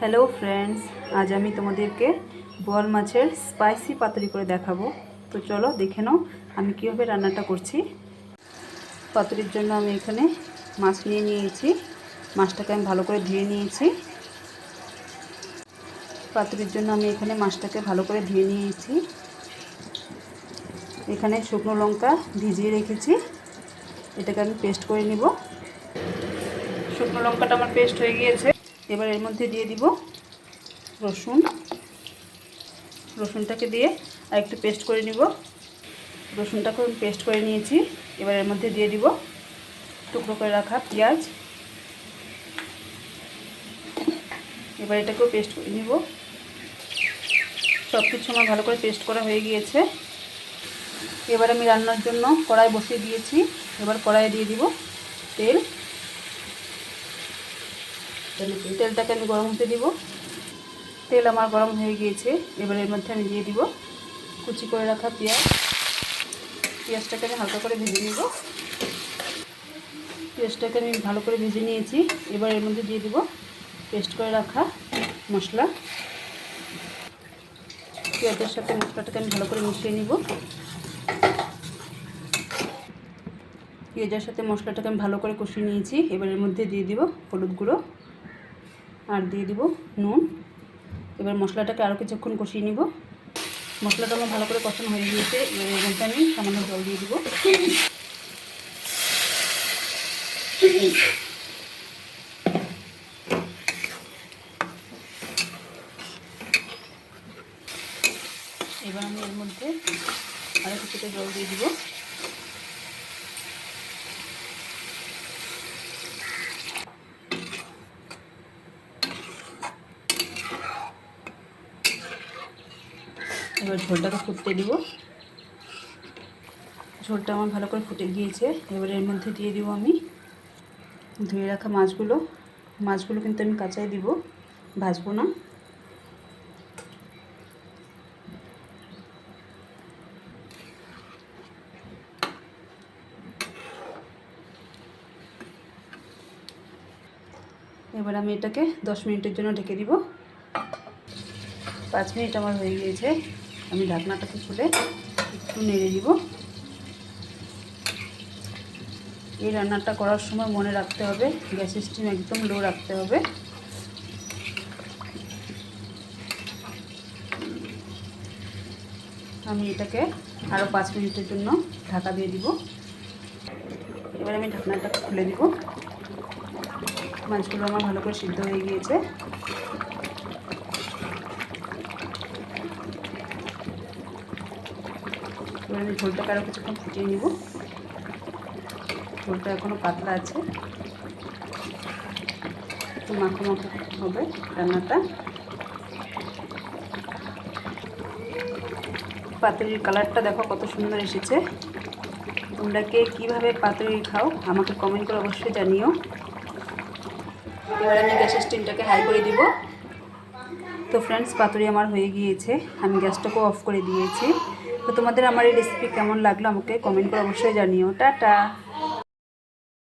Hello friends, আজ আমি তোমাদেরকে বোয়াল মাছের স্পাইসি পাতুরি করে দেখাবো। তো চলো দেখে নাও আমি কীভাবে রান্নাটা করছি। পাতুরির জন্য আমি এখানে মাছ নিয়ে নিয়েছি। মাছটাকে আমি ভালো করে ধুয়ে নিয়েছি। পাতুরির জন্য আমি এখানে মাছটাকে ভালো করে ধুয়ে নিয়েছি। এখানে শুকনো লঙ্কা ভিজিয়ে রেখেছি, এটাকে আমি পেস্ট করে নিব। শুকনো লঙ্কাটা আমার পেস্ট হয়ে গিয়েছে। এবার এর মধ্যে দিয়ে দিব রসুনটাকে দিয়ে আর একটু পেস্ট করে নিব। রসুনটাকে আমি পেস্ট করে নিয়েছি। এবার এর মধ্যে দিয়ে দিব টুকরো করে রাখা পেঁয়াজ। এবার এটাকেও পেস্ট করে নিব। সব কিছু আমার ভালো করে পেস্ট করা হয়ে গিয়েছে। এবার আমি রান্নার জন্য কড়াই বসিয়ে দিয়েছি। এবার কড়াইয়ে দিয়ে দিব তেল। তেলটাকে আমি গরম হতে দিব। তেল আমার গরম হয়ে গিয়েছে। এবার এর মধ্যে আমি দিয়ে দিব কুচি করে রাখা পেঁয়াজ। পেঁয়াজটাকে আমি হালকা করে ভেজে নিব। পেঁয়াজটাকে আমি ভালো করে ভেজে নিয়েছি। এবার এর মধ্যে দিয়ে দিব পেস্ট করে রাখা মশলা। পেঁয়াজের সাথে মশলাটাকে আমি ভালো করে মিশিয়ে নিব। পেঁয়াজের সাথে মশলাটাকে আমি ভালো করে কষিয়ে নিয়েছি। এবার এর মধ্যে দিয়ে দিব হলুদ গুঁড়ো আর দিয়ে দিব নুন। এবার মশলাটাকে আরও কিছুক্ষণ কষিয়ে নিব। মশলাটা আমার ভালো করে কষানো হয়ে গিয়েছে। এবার এর মধ্যে আমি সামান্য জল দিয়ে দিব। এবার আমি এর মধ্যে আরও কিছুটা জল দিয়ে দিব। এবার ঝোলটাকে ফুটতে দিব। ঝোলটা আমার ভালো করে ফুটে গিয়েছে। এবার এর মধ্যে দিয়ে দিব আমি ধুয়ে রাখা মাছগুলো কিন্তু আমি কাঁচাই দিব, ভাজবো না। এবার আমি এটাকে 10 মিনিটের জন্য ঢেকে দিব। 5 মিনিট আমার হয়ে গিয়েছে। আমি ঢাকনাটাকে খুলে একটু নেড়ে দিব। এই রান্নাটা করার সময় মনে রাখতে হবে গ্যাসের স্টিম একদম লো রাখতে হবে। আমি এটাকে আরও 5 মিনিটের জন্য ঢাকা দিয়ে দিব। এবার আমি ঢাকনাটাকে খুলে দিব। মাছগুলো আমার ভালো করে সিদ্ধ হয়ে গিয়েছে। এবার আমি ঝোলটাকে আরও কিছুক্ষণ ফুটিয়ে নিব। ঝোলটা এখনও পাতলা আছে, একটু মাখো মাখো হবে রান্নাটা। পাতুরির কালারটা দেখো কত সুন্দর এসেছে। তোমরা কে কীভাবে পাতুরি খাও আমাকে কমেন্ট করে অবশ্যই জানিও। এবার আমি গ্যাসের স্টিমটাকে হাই করে দিব। তো ফ্রেন্ডস, পাতুরি আমার হয়ে গিয়েছে। আমি গ্যাসটাকেও অফ করে দিয়েছি। তো তোমাদের আমার এই রেসিপি কেমন লাগলো আমাকে কমেন্ট করে অবশ্যই জানিও। টাটা।